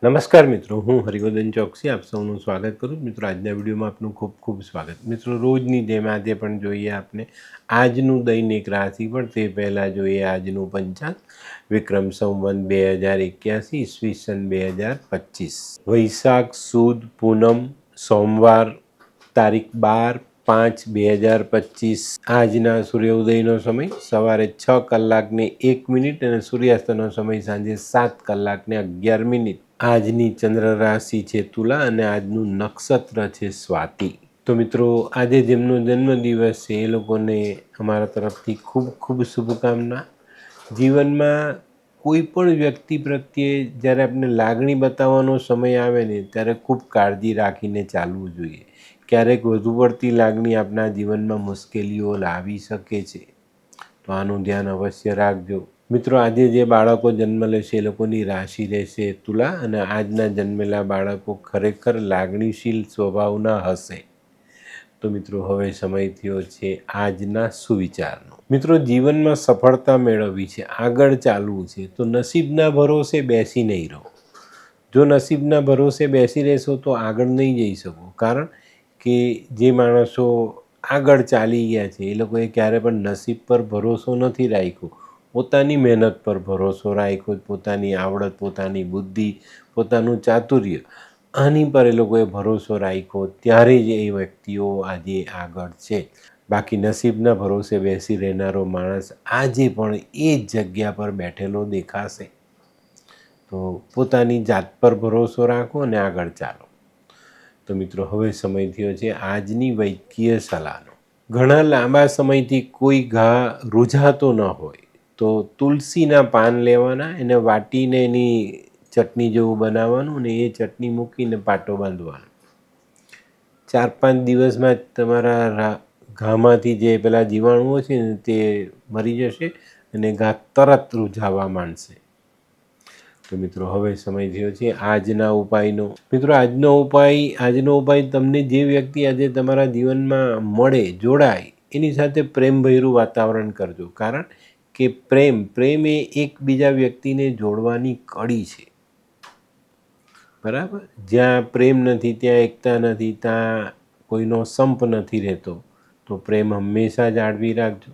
નમસ્કાર મિત્રો, હું હરિવર્ધન ચોકસી આપ સૌનું સ્વાગત કરું. મિત્રો, આજના વિડીયોમાં આપનું ખૂબ ખૂબ સ્વાગત. મિત્રો, રોજની જેમ આજે પણ જોઈએ આપણે આજનું દૈનિક રાશિફળ. તે પહેલાં જોઈએ આજનું પંચાંગ. વિક્રમ સંવત 2081 ઈસવીસન 2025, વૈશાખ સુદ પૂનમ સોમવાર, તારીખ 12/5/2025. આજના સૂર્યોદયનો સમય સવારે 6:01 અને સૂર્યાસ્તનો સમય સાંજે 7:11. આજની ચંદ્ર રાશિ છે તુલા અને આજનું નક્ષત્ર છે સ્વાતિ. તો મિત્રો, આજે જેમનો જન્મદિવસ છે એ લોકોને અમારા તરફથી ખૂબ ખૂબ શુભકામના. જીવનમાં કોઈ પણ વ્યક્તિ પ્રત્યે જ્યારે આપણે લાગણી બતાવવાનો સમય આવે ને ત્યારે ખૂબ કાળજી રાખીને ચાલવું જોઈએ. ક્યારેક વધુ પડતી લાગણી આપણા જીવનમાં મુશ્કેલીઓ લાવી શકે છે, તો આનું ધ્યાન અવશ્ય રાખજો. મિત્રો, આજે જે બાળકો જન્મ લેશે એ લોકોની રાશિ રહેશે તુલા અને આજના જન્મેલા બાળકો ખરેખર લાગણીશીલ સ્વભાવના હશે. તો મિત્રો, હવે સમય થયો છે આજના સુવિચારનો. મિત્રો, જીવનમાં સફળતા મેળવવી છે, આગળ ચાલવું છે, તો નસીબના ભરોસે બેસી નહીં રહો. જો નસીબના ભરોસે બેસી રહેશો તો આગળ નહીં જઈ શકો. કારણ કે જે માણસો આગળ ચાલી ગયા છે એ લોકોએ ક્યારે પણ નસીબ પર ભરોસો નથી રાખ્યો, પોતાની મહેનત પર ભરોસો રાખ્યો, પોતાની આવડત, પોતાની બુદ્ધિ, પોતાનું ચાતુર્ય, આની પર એ લોકોએ ભરોસો રાખ્યો, ત્યારે જ એ વ્યક્તિઓ આજે આગળ છે. બાકી નસીબના ભરોસે બેસી રહેનારો માણસ આજે પણ એ જ જગ્યા પર બેઠેલો દેખાશે. તો પોતાની જાત પર ભરોસો રાખો અને આગળ ચાલો. તો મિત્રો, હવે સમય થયો છે આજની વૈદ્યકીય સલાહનો. ઘણા લાંબા સમયથી કોઈ ઘા રૂઝાતો ન હોય તો તુલસીના પાન લેવાના, એને વાટીને એની ચટણી જેવું બનાવવાનું અને એ ચટણી મૂકીને પાટો બાંધવાનો. 4-5 દિવસમાં તમારા ઘામાંથી જે પેલા જીવાણુઓ છે ને તે મરી જશે અને ઘા તરત રૂઝાવા માંડશે. તો મિત્રો, હવે સમય થયો છે આજના ઉપાયનો. મિત્રો, આજનો ઉપાય તમને જે વ્યક્તિ આજે તમારા જીવનમાં મળે, જોડાય, એની સાથે પ્રેમભર્યું વાતાવરણ કરજો. કારણ કે પ્રેમ એ એકબીજા વ્યક્તિને જોડવાની કડી છે. બરાબર? જ્યાં પ્રેમ નથી ત્યાં એકતા નથી, ત્યાં કોઈનો સંપ નથી રહેતો. તો પ્રેમ હંમેશા જાળવી રાખજો.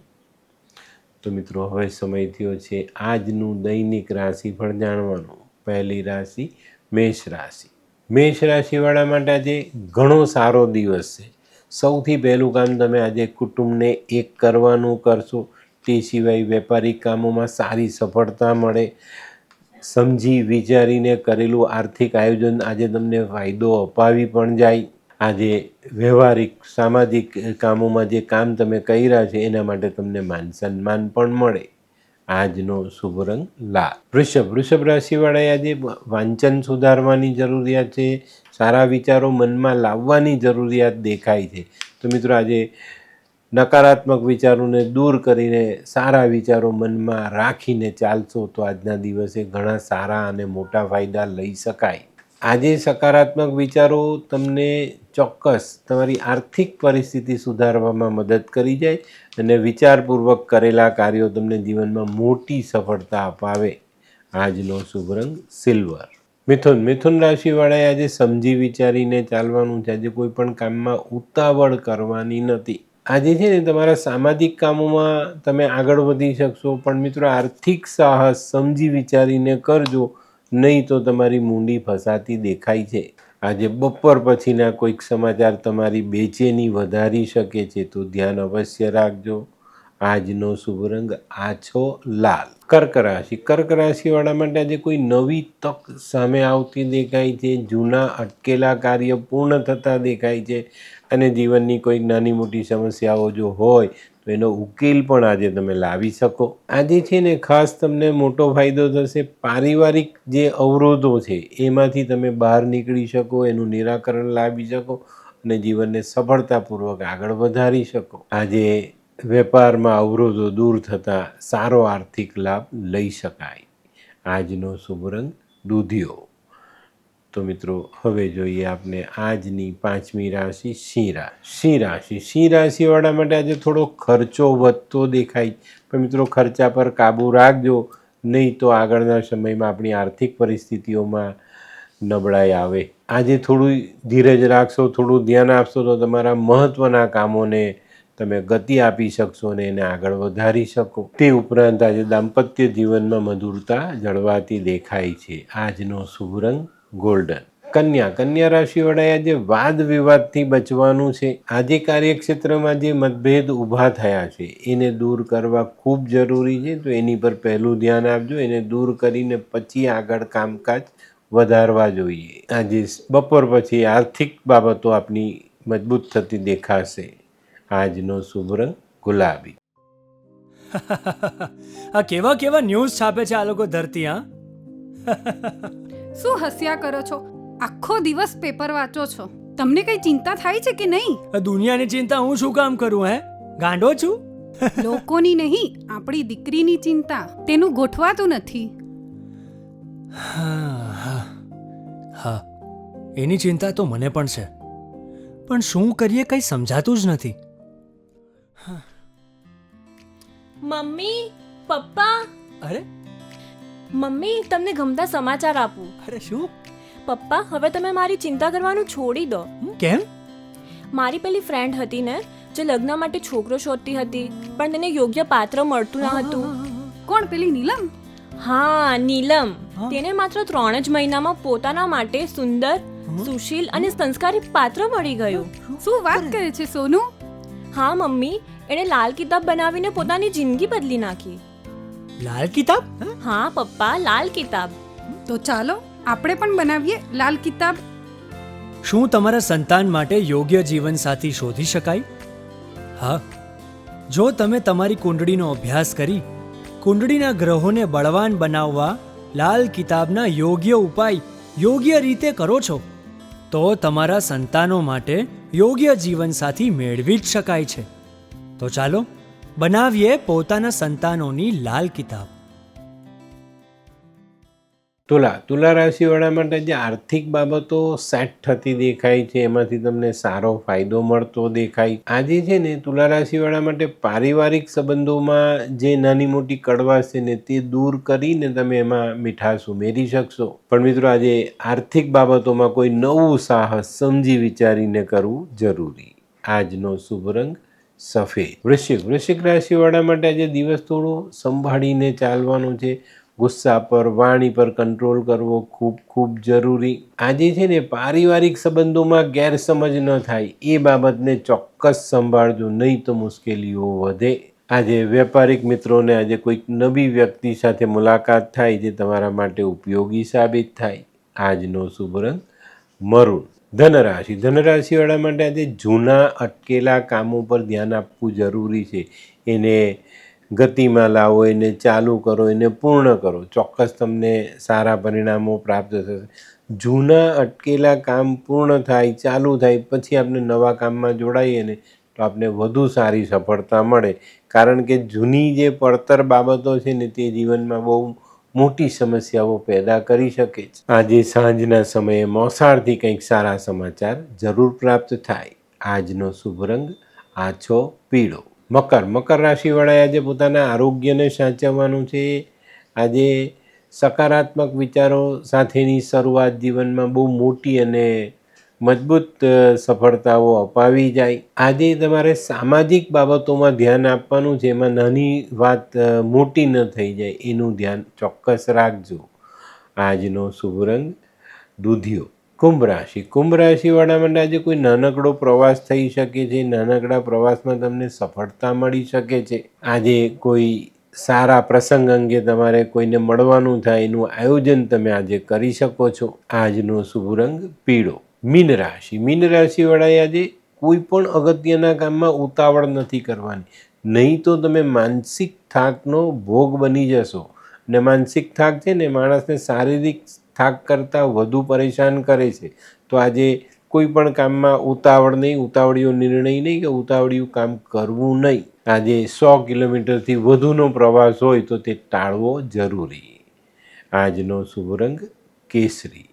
તો મિત્રો, હવે સમય થયો છે આજનું દૈનિક રાશિફળ જાણવાનું. પહેલી રાશિ મેષ રાશિ. મેષ રાશિવાળા માટે આજે ઘણો સારો દિવસ છે. સૌથી પહેલું કામ તમે આજે કુટુંબને એક કરવાનું કરશો. તે સિવાય વેપારિક કામોમાં સારી સફળતા મળે. સમજી વિચારીને કરેલું આર્થિક આયોજન આજે તમને ફાયદો અપાવી પણ જાય. આજે વ્યવહારિક સામાજિક કામોમાં જે કામ તમે કર્યા છે એના માટે તમને માન સન્માન પણ મળે. આજનો શુભ રંગ લાલ. વૃષભ રાશિવાળાએ આજે વાંચન સુધારવાની જરૂરિયાત છે. સારા વિચારો મનમાં લાવવાની જરૂરિયાત દેખાય છે. તો મિત્રો, આજે નકારાત્મક વિચારોને દૂર કરીને સારા વિચારો મનમાં રાખીને ચાલશો તો આજના દિવસે ઘણા સારા અને મોટા ફાયદા લઈ શકાય. આજે સકારાત્મક વિચારો તમને ચોક્કસ તમારી આર્થિક પરિસ્થિતિ સુધારવામાં મદદ કરી જાય અને વિચારપૂર્વક કરેલા કાર્યો તમને જીવનમાં મોટી સફળતા અપાવે. આજનો શુભ રંગ સિલ્વર. મિથુન રાશિવાળાએ આજે સમજી વિચારીને ચાલવાનું છે. આજે કોઈ પણ કામમાં ઉતાવળ કરવાની નથી. આજે છે ને તમારા સામાજિક કામોમાં તમે આગળ વધી શકશો, પણ મિત્રો આર્થિક સાહસ સમજી વિચારીને કરજો, નહીં તો તમારી મૂંડી ફસાતી દેખાય છે. આજે બપોર પછીના કોઈક સમાચાર તમારી બેચેની વધારી શકે છે, તો ધ્યાન અવશ્ય રાખજો. આજનો શુભ રંગ આછો લાલ. કર્ક રાશિવાળા માટે આજે કોઈ નવી તક સામે આવતી દેખાય છે. જૂના અટકેલા કાર્ય પૂર્ણ થતા દેખાય છે અને જીવનની કોઈક નાની મોટી સમસ્યાઓ જો હોય તો એનો ઉકેલ પણ આજે તમે લાવી શકો. આજે છે ને ખાસ તમને મોટો ફાયદો થશે. પારિવારિક જે અવરોધો છે એમાંથી તમે બહાર નીકળી શકો, એનું નિરાકરણ લાવી શકો અને જીવનને સફળતાપૂર્વક આગળ વધારી શકો. આજે વેપારમાં અવરોધો દૂર થતાં સારો આર્થિક લાભ લઈ શકાય. આજનો શુભ રંગ દૂધિયો. તો મિત્રો, હવે જોઈએ આપણે આજની 5મી રાશિ સિંહ રાશિ. સિંહ રાશિવાળા માટે આજે થોડો ખર્ચો વધતો દેખાય, પણ મિત્રો ખર્ચા પર કાબૂ રાખજો, નહીં તો આગળના સમયમાં આપણી આર્થિક પરિસ્થિતિઓમાં નબળાઈ આવે. આજે થોડું ધીરજ રાખશો, થોડું ધ્યાન આપશો તો તમારા મહત્ત્વના કામોને તમે ગતિ આપી શકશો અને એને આગળ વધારી શકો. તે ઉપરાંત આજે દાંપત્ય જીવનમાં મધુરતા જળવાતી દેખાય છે. આજનો શુભ રંગ ગોલ્ડન. કન્યા રાશિવાળાએ આજે વાદ વિવાદથી બચવાનું છે. આજે કાર્યક્ષેત્રમાં જે મતભેદ ઊભા થયા છે એને દૂર કરવા ખૂબ જરૂરી છે, તો એની પર પહેલું ધ્યાન આપજો. એને દૂર કરીને પછી આગળ કામકાજ વધારવા જોઈએ. આજે બપોર પછી આર્થિક બાબતો આપની મજબૂત થતી દેખાશે. આજનો શુભ રંગ ગુલાબી. આ કેવા કેવા ન્યૂઝ છાપે છે આ લોકો ધરતી. હા, શું હસ્યા કરો છો? આખો દિવસ પેપર વાંચો છો, તમને કઈ ચિંતા થાય છે કે નહીં? આ દુનિયાની ચિંતા હું શું કામ કરું? ગાંડો છું? લોકોની નહીં, આપણી દીકરીની ચિંતા. તેનું ગોઠવાતું નથી. હા, એની ચિંતા તો મને પણ છે, પણ શું કરીએ કંઈ સમજાતું જ નથી. મમ્મી, પપ્પા. અરે મમ્મી, તમને ગમતા સમાચાર આપું. અરે શું? પપ્પા, હવે તમે મારી ચિંતા કરવાનું છોડી દો. કેમ? મારી પેલી ફ્રેન્ડ હતી ને, જે લગ્ન માટે છોકરો શોધતી હતી, પણ તેને યોગ્ય પાત્ર મળતું ન હતું. કોણ, પેલી નીલમ? હા, નીલમ. તેને માત્ર 3 જ મહિનામાં પોતાના માટે સુંદર, સુશીલ અને સંસ્કારી પાત્ર મળી ગયું. શું વાત કરે છે સોનુ? હા મમ્મી, એણે લાલ કિતાબ બનાવીને પોતાની જિંદગી બદલી નાખી. લાલ કિતાબ? હા પપ્પા, લાલ કિતાબ. તો ચાલો આપણે પણ બનાવીએ લાલ કિતાબ. શું તમારા સંતાન માટે યોગ્ય જીવનસાથી શોધી શકાય? હા, જો તમે તમારી કુંડળીનો અભ્યાસ કરી કુંડળીના ગ્રહોને બળવાન બનાવવા લાલ કિતાબના યોગ્ય ઉપાય યોગ્ય રીતે કરો છો, તો તમારા સંતાનો માટે યોગ્ય જીવનસાથી મેળવી જ શકાય છે. તો ચાલો બનાવીએ પોતાના સંતાનોની લાલ કિતાબ. તુલા રાશિવાળા માટે જે આર્થિક બાબતો સેટ થતી દેખાય છે, એમાંથી તમને સારો ફાયદો મળતો દેખાય. આજે છે ને તુલા રાશિવાળા માટે પારિવારિક સંબંધોમાં જે નાની મોટી કડવાશ છે ને તે દૂર કરીને તમે એમાં મીઠાશ ઉમેરી શકશો. પણ મિત્રો, આજે આર્થિક બાબતોમાં કોઈ નવું સાહસ સમજી વિચારીને કરવું જરૂરી. આજનો શુભ રંગ સફેદ. વૃશ્ચિક રાશિવાળા માટે આજે દિવસ થોડો સંભાળીને ચાલવાનો છે. ગુસ્સા પર, વાણી પર કંટ્રોલ કરવો ખૂબ જરૂરી. આજે છે ને પારિવારિક સંબંધોમાં ગેરસમજ ન થાય એ બાબતને ચોક્કસ સંભાળજો, નહીં તો મુશ્કેલીઓ વધે. આજે વેપારિક મિત્રોને આજે કોઈક નવી વ્યક્તિ સાથે મુલાકાત થાય જે તમારા માટે ઉપયોગી સાબિત થાય. આજનો શુભ રંગ મરૂન. ધનરાશિવાળા માટે આજે જૂના અટકેલા કામો પર ધ્યાન આપવું જરૂરી છે. એને ગતિમાં લાવો, એને ચાલુ કરો, એને પૂર્ણ કરો. ચોક્કસ તમને સારા પરિણામો પ્રાપ્ત થશે. જૂના અટકેલા કામ પૂર્ણ થાય, ચાલુ થાય, પછી આપણે નવા કામમાં જોડાઈએ ને તો આપણે વધુ સારી સફળતા મળે. કારણ કે જૂની જે પડતર બાબતો છે ને તે જીવનમાં બહુ મોટી સમસ્યાઓ પેદા કરી શકે છે. આજે સાંજના સમયે મોસાળથી કંઈક સારા સમાચાર જરૂર પ્રાપ્ત થાય. આજનો શુભ રંગ આછો પીળો. મકર રાશિવાળાએ આજે પોતાના આરોગ્યને સાચવવાનું છે. આજે સકારાત્મક વિચારો સાથેની શરૂઆત જીવનમાં બહુ મોટી અને મજબૂત સફળતાઓ અપાવી જાય. આજે તમારે સામાજિક બાબતોમાં ધ્યાન આપવાનું છે. એમાં નાની વાત મોટી ન થઈ જાય એનું ધ્યાન ચોક્કસ રાખજો. આજનો શુભ રંગ દૂધિયો. કુંભ રાશિવાળા માટે આજે કોઈ નાનકડો પ્રવાસ થઈ શકે છે. નાનકડા પ્રવાસમાં તમને સફળતા મળી શકે છે. આજે કોઈ સારા પ્રસંગ અંગે તમારે કોઈને મળવાનું થાય એનું આયોજન તમે આજે કરી શકો છો. આજનો શુભ રંગ પીળો. મીન રાશિવાળાએ આજે કોઈ પણ અગત્યના કામમાં ઉતાવળ નથી કરવાની, નહીં તો તમે માનસિક થાકનો ભોગ બની જશો. ને માનસિક થાક છે ને માણસને શારીરિક થાક કરતાં વધુ પરેશાન કરે છે. તો આજે કોઈ પણ કામમાં ઉતાવળ નહીં, ઉતાવળિયો નિર્ણય નહીં કે ઉતાવળિયું કામ કરવું નહીં. આજે 100 કિલોમીટરથી વધુનો પ્રવાસ હોય તો તે ટાળવો જરૂરી. આજનો શુભ રંગ કેસરી.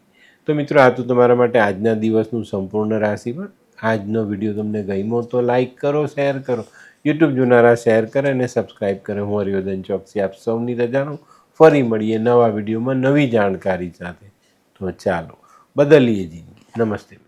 તો મિત્રો, આ તો તમારા માટે આજના દિવસનું સંપૂર્ણ રાશિફળ. આજનો વિડીયો તમને ગમ્યો તો લાઈક કરો, શેર કરો. યુટ્યુબ જોનારા શેર કરે અને સબસ્ક્રાઈબ કરે. હું હરિવર્ધન ચોકસી આપ સૌની રજાનું. ફરી મળીએ નવા વિડીયોમાં નવી જાણકારી સાથે. તો ચાલો, બદલીએ જિંદગી. નમસ્તે.